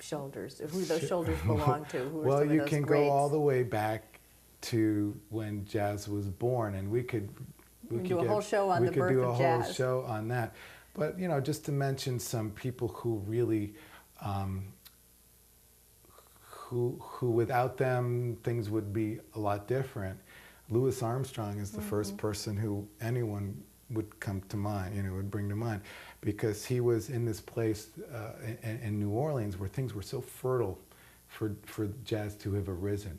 shoulders, who those shoulders belong to? Who are Well, some of you those can greats? go all the way back to when jazz was born, and we could do a whole show on the birth of jazz. We could do a whole show on that. But you know, just to mention some people who really, who without them things would be a lot different. Louis Armstrong is the first person who anyone would come to mind, you know, would bring to mind, because he was in this place in New Orleans where things were so fertile for jazz to have arisen.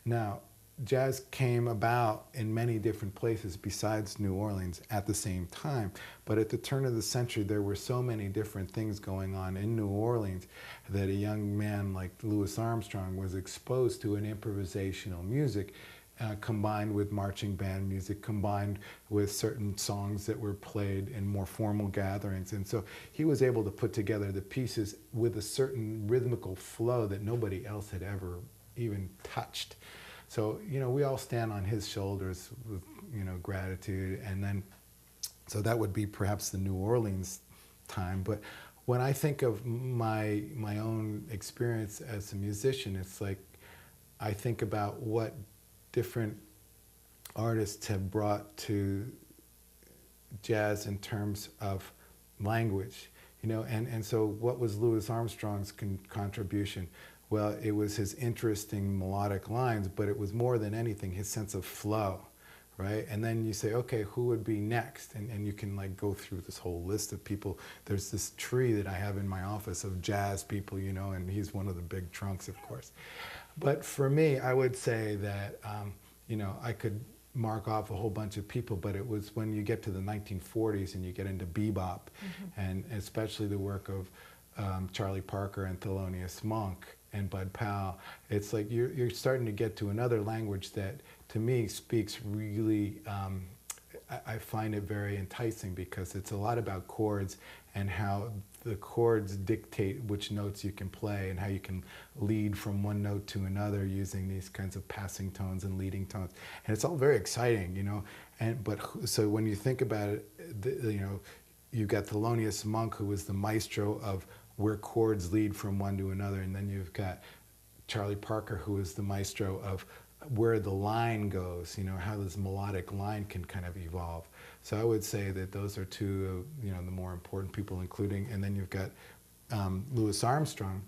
Now, jazz came about in many different places besides New Orleans at the same time, but at the turn of the century there were so many different things going on in New Orleans that a young man like Louis Armstrong was exposed to an improvisational music combined with marching band music, combined with certain songs that were played in more formal gatherings. And so he was able to put together the pieces with a certain rhythmical flow that nobody else had ever even touched. So, you know, we all stand on his shoulders with, you know, gratitude. And then, so that would be perhaps the New Orleans time. But when I think of my own experience as a musician, it's like I think about what different artists have brought to jazz in terms of language, you know, and so what was Louis Armstrong's contribution? Well, it was his interesting melodic lines, but it was more than anything his sense of flow, right? And then you say, okay, who would be next? And you can like go through this whole list of people. There's this tree that I have in my office of jazz people, you know, and he's one of the big trunks, of course. But for me, I would say that, you know, I could mark off a whole bunch of people, but it was when you get to the 1940s and you get into bebop, and especially the work of Charlie Parker and Thelonious Monk and Bud Powell, it's like you're starting to get to another language that, to me, speaks really, I find it very enticing, because it's a lot about chords and how the chords dictate which notes you can play and how you can lead from one note to another using these kinds of passing tones and leading tones. And it's all very exciting, you know. So when you think about it, you know, you've got Thelonious Monk, who was the maestro of where chords lead from one to another, and then you've got Charlie Parker, who is the maestro of where the line goes, you know, how this melodic line can kind of evolve. So I would say that those are two of, you know, the more important people, including, and then you've got Louis Armstrong.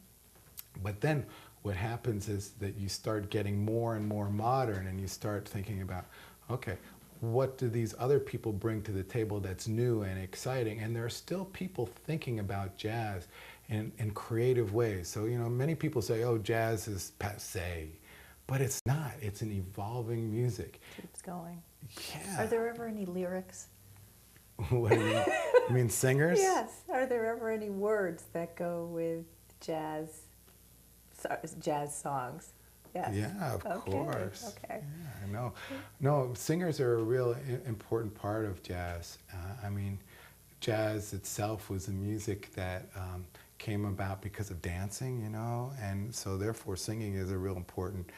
But then what happens is that you start getting more and more modern, and you start thinking about, okay, what do these other people bring to the table that's new and exciting? And there are still people thinking about jazz in creative ways. So, you know, many people say, oh, jazz is passé. But it's not. It's an evolving music. Keeps going. Yeah. Are there ever any lyrics? What do you mean? You mean singers? Yes. Are there ever any words that go with jazz songs? Yes. Yeah, of course. Okay. Yeah, I know. No, singers are a real important part of jazz. I mean, jazz itself was a music that came about because of dancing, you know, and so therefore singing is a real important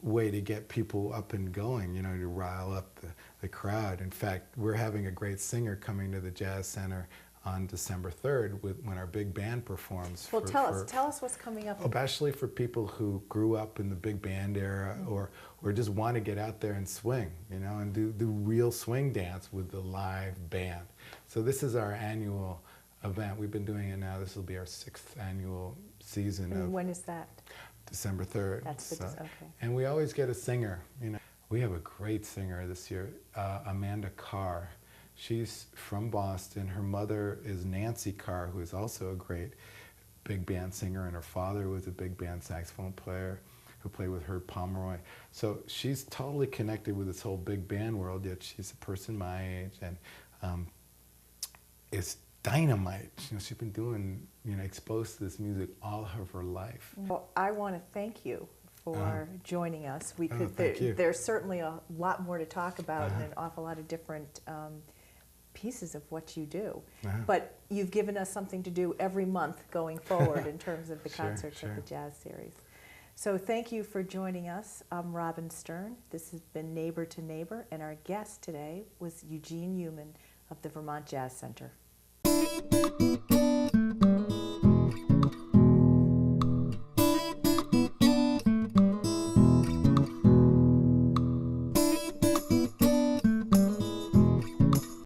way to get people up and going, you know, to rile up the crowd. In fact, we're having a great singer coming to the Jazz Center on December 3rd when our big band performs. Well, tell us what's coming up. Especially for people who grew up in the big band era, or just want to get out there and swing, you know, and do real swing dance with the live band. So this is our annual event. We've been doing it now. This will be our 6th annual season. And when is that? December 3rd. That's okay. And we always get a singer. You know, we have a great singer this year, Amanda Carr. She's from Boston. Her mother is Nancy Carr, who is also a great big band singer, and her father was a big band saxophone player who played with Herb Pomeroy. So she's totally connected with this whole big band world, yet she's a person my age, and it's dynamite. You know, she's been doing, you know, exposed to this music all of her life. Well, I want to thank you for joining us. We could. Thank you. There's certainly a lot more to talk about, and an awful lot of different pieces of what you do. But you've given us something to do every month going forward in terms of the concerts of the Jazz Series. So thank you for joining us. I'm Robin Stern. This has been Neighbor to Neighbor, and our guest today was Eugene Uman of the Vermont Jazz Center.